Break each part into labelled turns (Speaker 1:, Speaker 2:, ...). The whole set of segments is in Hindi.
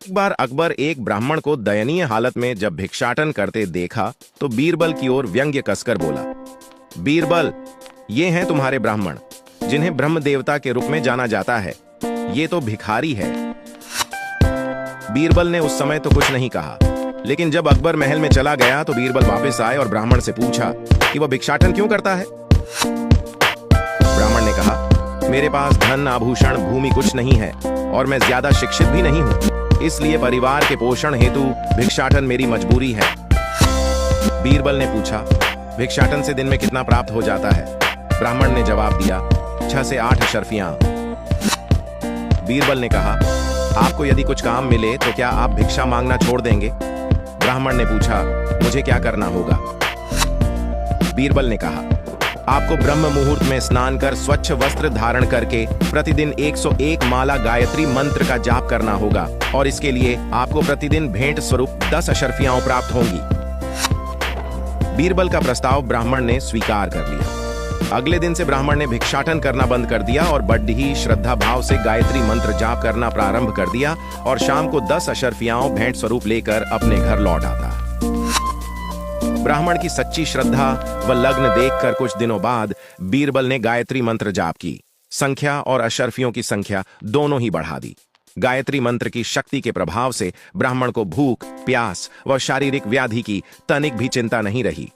Speaker 1: एक बार अकबर एक ब्राह्मण को दयनीय हालत में जब भिक्षाटन करते देखा तो बीरबल की ओर व्यंग्य कसकर बोला, बीरबल, ये हैं तुम्हारे ब्राह्मण जिन्हें ब्रह्म देवता के रूप में जाना जाता है। ये तो भिखारी है। बीरबल ने उस समय तो कुछ नहीं कहा, लेकिन जब अकबर महल में चला गया तो बीरबल वापस आए और ब्राह्मण से पूछा कि वह भिक्षाटन क्यों करता है। ब्राह्मण ने कहा, मेरे पास धन आभूषण भूमि कुछ नहीं है और मैं ज्यादा शिक्षित भी नहीं हूं, इसलिए परिवार के पोषण हेतु भिक्षाटन मेरी मजबूरी है। बीरबल ने पूछा, भिक्षाटन से दिन में कितना प्राप्त हो जाता है? ब्राह्मण ने जवाब दिया, 6 से 8 अशर्फियां। बीरबल ने कहा, आपको यदि कुछ काम मिले तो क्या आप भिक्षा मांगना छोड़ देंगे? ब्राह्मण ने पूछा, मुझे क्या करना होगा? बीरबल ने कहा, आपको ब्रह्म मुहूर्त में स्नान कर स्वच्छ वस्त्र धारण करके प्रतिदिन 101 माला गायत्री मंत्र का जाप करना होगा और इसके लिए आपको प्रतिदिन भेंट स्वरूप 10 अशर्फियां प्राप्त होंगी। बीरबल का प्रस्ताव ब्राह्मण ने स्वीकार कर लिया। अगले दिन से ब्राह्मण ने भिक्षाटन करना बंद कर दिया और बड़ी ही श्रद्धा भाव से गायत्री मंत्र जाप करना प्रारंभ कर दिया और शाम को 10 अशर्फियां भेंट स्वरूप लेकर अपने घर लौट आता। ब्राह्मण की सच्ची श्रद्धा व लग्न देखकर कुछ दिनों बाद बीरबल ने गायत्री मंत्र जाप की संख्या और अशर्फियों की संख्या दोनों ही बढ़ा दी। गायत्री मंत्र की शक्ति के प्रभाव से ब्राह्मण को भूख, प्यास व शारीरिक व्याधि की तनिक भी चिंता नहीं रही।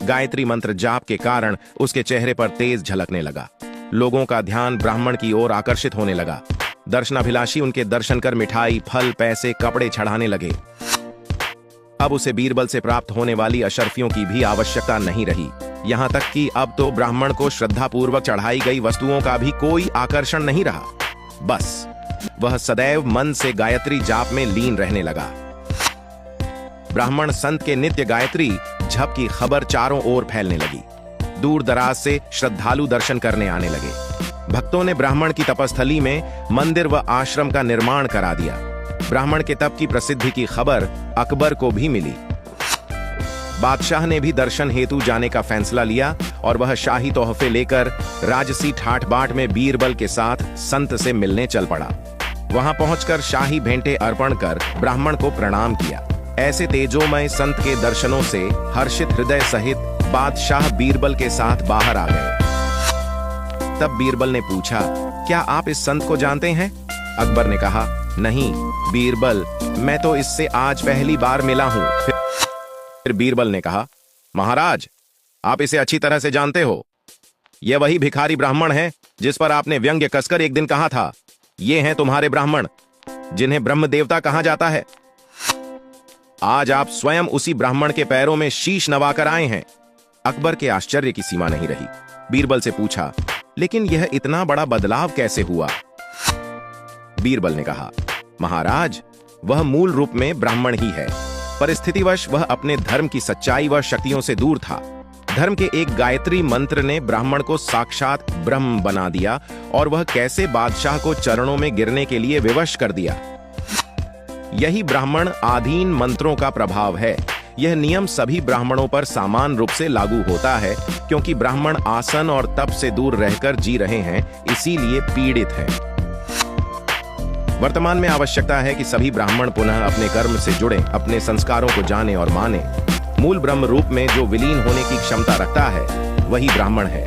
Speaker 1: गायत्री मंत्र जाप के कारण उसके चेहरे पर तेज झलकने लगा। लोगों का ध्यान ब्राह्मण की ओर आकर्षित होने लगा। दर्शनाभिलाषी उनके दर्शन कर मिठाई, फल, पैसे, कपड़े चढ़ाने लगे। अब उसे बीरबल से प्राप्त होने वाली अशर्फियों की भी आवश्यकता नहीं रही। यहां तक कि अब तो ब्राह्मण को श्रद्धापूर्वक चढ़ाई गई वस्तुओं का भी कोई आकर्षण नहीं रहा। बस वह सदैव मन से गायत्री जाप में लीन रहने लगा। ब्राह्मण संत के नित्य गायत्री जप की खबर चारों ओर फैलने लगी। दूर दराज से श्रद्धालु दर्शन करने आने लगे। भक्तों ने ब्राह्मण की तपस्थली में मंदिर व आश्रम का निर्माण करा दिया। ब्राह्मण के तप की प्रसिद्धि की खबर अकबर को भी मिली। बादशाह ने भी दर्शन हेतु जाने का फैसला लिया और वह शाही तोहफे लेकर राजसी ठाठ बाट में बीरबल के साथ संत से मिलने चल पड़ा। वहां पहुंचकर शाही भेंटे अर्पण कर ब्राह्मण को प्रणाम किया। ऐसे तेजोमय संत के दर्शनों से हर्षित हृदय सहित बादशाह बीरबल के साथ बाहर आ गए। तब बीरबल ने पूछा, क्या आप इस संत को जानते हैं? अकबर ने कहा, नहीं बीरबल, मैं तो इससे आज पहली बार मिला हूं। फिर बीरबल ने कहा, महाराज, आप इसे अच्छी तरह से जानते हो। यह वही भिखारी ब्राह्मण है जिस पर आपने व्यंग्य कसकर एक दिन कहा था, ये हैं तुम्हारे ब्राह्मण जिन्हें ब्रह्म देवता कहा जाता है। आज आप स्वयं उसी ब्राह्मण के पैरों में शीश नवाकर आए हैं। अकबर के आश्चर्य की सीमा नहीं रही। बीरबल से पूछा, लेकिन यह इतना बड़ा बदलाव कैसे हुआ? बीरबल ने कहा, महाराज, वह मूल रूप में ब्राह्मण ही है। परिस्थितिवश वह अपने धर्म की सच्चाई व शक्तियों से दूर था। धर्म के एक गायत्री मंत्र ने ब्राह्मण को साक्षात ब्रह्म बना दिया और वह कैसे बादशाह को चरणों में गिरने के लिए विवश कर दिया। यही ब्राह्मण आधीन मंत्रों का प्रभाव है। यह नियम सभी ब्राह्मणों पर समान रूप से लागू होता है, क्योंकि ब्राह्मण आसन और तप से दूर रहकर जी रहे हैं, इसीलिए पीड़ित हैं। वर्तमान में आवश्यकता है कि सभी ब्राह्मण पुनः अपने कर्म से जुड़े, अपने संस्कारों को जाने और माने। मूल ब्रह्म रूप में जो विलीन होने की क्षमता रखता है, वही ब्राह्मण है।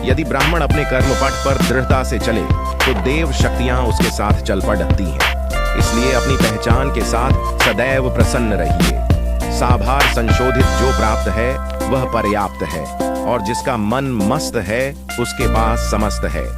Speaker 1: यदि ब्राह्मण अपने कर्मपथ पर दृढ़ता से चले तो देव शक्तियां उसके साथ चल पड़ती हैं। इसलिए अपनी पहचान के साथ सदैव प्रसन्न रहिए। साभार संशोधित जो प्राप्त है वह पर्याप्त है और जिसका मन मस्त है उसके पास समस्त है।